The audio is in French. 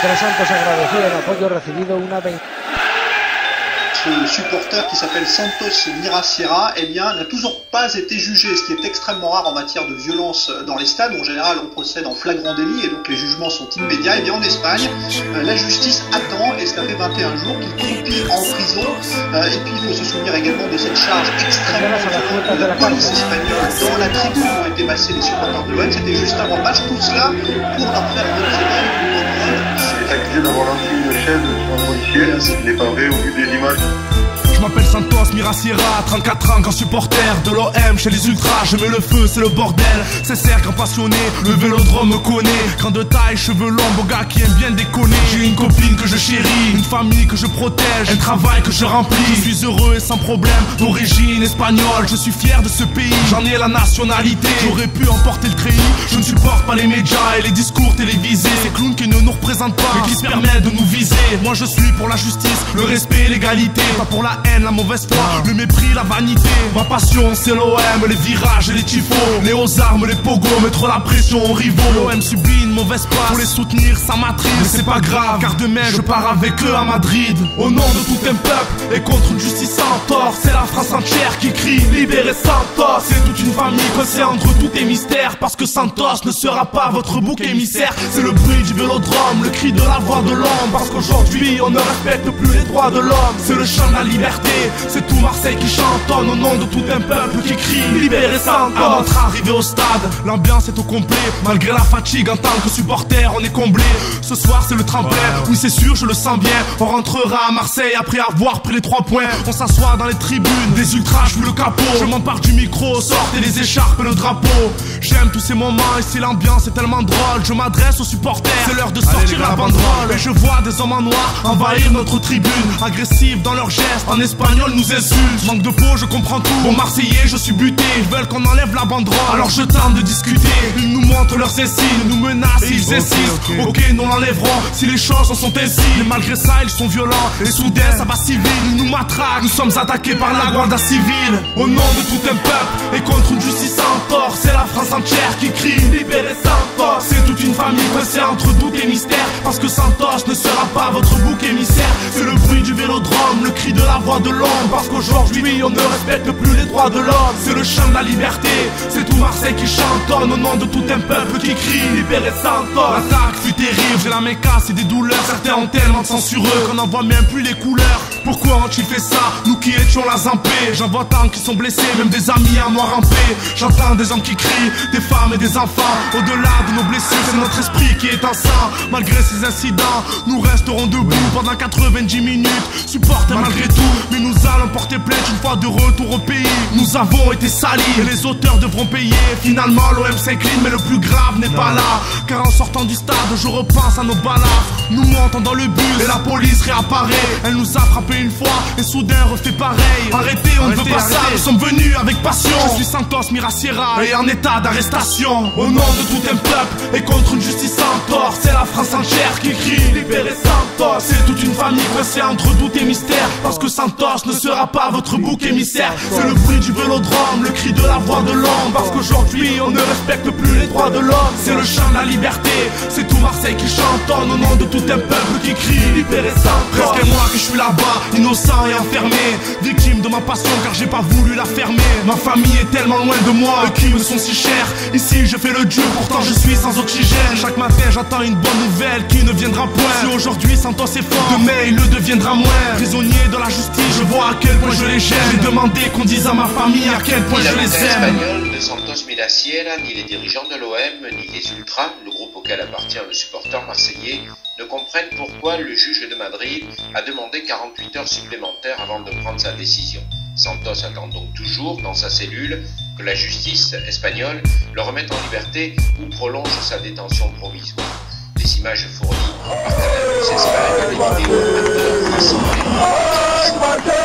Entre Santos agradeció el apoyo recibido una Ce supporter qui s'appelle Santos Mirasierra, eh bien, n'a toujours pas été jugé, ce qui est extrêmement rare en matière de violence dans les stades. En général, on procède en flagrant délit et donc les jugements sont immédiats. Et bien en Espagne, la justice attend, et cela fait 21 jours qu'il croupit en prison. Et puis il faut se souvenir également de cette charge extrêmement violente de la police espagnole dans la tribune où ont été massés les supporters de l'OM. C'était juste avant le match, tout cela pour leur faire retirer le contrôle. Il est accusé d'avoir lancé une chaise sur un policier, ce n'est pas vrai au vu des images. Je m'appelle Santos Mirasierra, 34 ans, grand supporter de l'OM chez les ultras, je mets le feu, c'est le bordel. Sincère, grand passionné, le vélodrome me connaît. Grand de taille, cheveux longs, beau gars qui aime bien déconner. J'ai une copine que je chéris, une famille que je protège, un travail que je remplis. Je suis heureux et sans problème, d'origine espagnole, je suis fier de ce pays, j'en ai la nationalité. J'aurais pu emporter le treillis, je ne supporte pas les médias et les discours télévisés. Ces clowns qui ne nous représentent pas, mais qui se permettent de nous viser. Moi je suis pour la justice, le respect, l'égalité, pas pour la haine, la mauvaise foi, le mépris, la vanité. Ma passion c'est l'OM, les virages et les tifos, les aux armes, les pogos, mettre la pression aux rivaux. L'OM subit une mauvaise passe, faut les soutenir, ça m'attriste. Mais c'est pas grave, car demain je pars avec eux à Madrid. Au nom de tout un peuple et contre une justice sans tort, c'est la France entière qui crie libérez Santos. C'est toute une famille coincée entre tous tes mystères, parce que Santos ne sera pas votre bouc émissaire. C'est le bruit du vélodrome, le cri de la voix de l'homme, parce qu'aujourd'hui on ne respecte plus les droits de l'homme. C'est le chant de la liberté, c'est tout Marseille qui chantonne au nom de tout un peuple qui crie libérez Santos. À notre arrivée au stade, l'ambiance est au complet. Malgré la fatigue en tant que supporter, on est comblé. Ce soir c'est le tremplin, oui c'est sûr je le sens bien. On rentrera à Marseille après avoir pris les 3 points. On s'assoit dans les tribunes, des ultras, je le capot. Je m'empare du micro, sortez les écharpes et le drapeau. J'aime tous ces moments et si l'ambiance est tellement drôle, je m'adresse aux supporters, c'est l'heure de sortir la banderole. Et je vois des hommes en noir envahir notre tribune, agressifs dans leurs gestes, en espagnol nous insultent. Manque de peau, je comprends tout, bon Marseillais je suis buté. Ils veulent qu'on enlève la banderole, alors je tente de discuter. Ils nous montrent leurs insignes, nous menacent et ils insistent. Ok, nous l'enlèverons si les choses en sont ainsi. Mais malgré ça ils sont violents et soudain ça va si vite. Ils nous matraquent, nous sommes attaqués par la Guardia Civile. Au nom de tout un peuple et contre une justice sans tort, c'est la France entière qui crie libérez Santos. C'est toute une famille coincée entre doute et mystère, parce que Santos ne sera pas votre bouc émissaire. C'est le bruit du vélodrome, le cri de la voix de l'homme, parce qu'aujourd'hui on ne respecte plus les droits de l'homme. C'est le chant de la liberté, c'est tout Marseille qui chantonne au nom de tout un peuple qui crie libérez Santos. L'attaque fut terrible, j'ai la main cassée et des douleurs. Certains ont tellement de sang sur eux qu'on n'en voit même plus les couleurs. Pourquoi ont-ils fait ça, nous qui étions la zampée? J'en vois tant qui sont blessés, même des amis à moi rampés. J'entends des hommes qui crient, des femmes et des enfants. Au-delà de nos blessures, c'est notre esprit qui est en sang. Malgré ces incidents, nous resterons debout pendant 90 minutes, supporter malgré tout. Mais nous allons porter plainte une fois de retour au pays. Nous avons été salis et les auteurs devront payer. Finalement l'OM s'incline, mais le plus grave n'est pas là, car en sortant du stade je repense à nos balades. Nous montons dans le bus et la police réapparaît. Elle nous a frappé une fois et soudain refait pareil. Arrêtez, on ne veut pas ça, nous sommes venus avec passion. Je suis Santos Mirasierra et en état d'arrestation. Au nom de tout un peuple et contre une justice sans tort, c'est la France entière qui crie libérez Santos. C'est toute une famille coincée entre doute et mystère, parce que Santos ne sera pas votre bouc émissaire. C'est le bruit du vélodrome, le cri de la voix de l'homme, parce qu'aujourd'hui on ne respecte plus les droits de l'homme. C'est le chant de la liberté, c'est tout Marseille qui chantonne au nom de tout un peuple qui crie libérez Santos. Presque un mois que je suis là-bas, innocent et enfermé, victime de ma passion car j'ai pas voulu la fermer. Ma famille est tellement loin de moi, eux qui me sont si chers. Ici je fais le dur, pourtant je suis sans oxygène. Chaque matin j'attends une bonne nouvelle qui ne viendra point. Si aujourd'hui Santos est fort, demain il le deviendra moins. Prisonnier de la justice, je vois à quel point je les gêne. J'ai demandé qu'on dise à ma famille à quel point je les aime. Espagnol de Santos Mirasierra, ni les dirigeants de l'OM, ni les ultras, le groupe auquel appartient le supporter marseillais, ne comprennent pourquoi le juge de Madrid a demandé 48 heures supplémentaires avant de prendre sa décision. Santos attend donc toujours dans sa cellule que la justice espagnole le remette en liberté ou prolonge sa détention provisoire. Les images fournies par Canal Espagne, les vidéos amateurs rassemblées.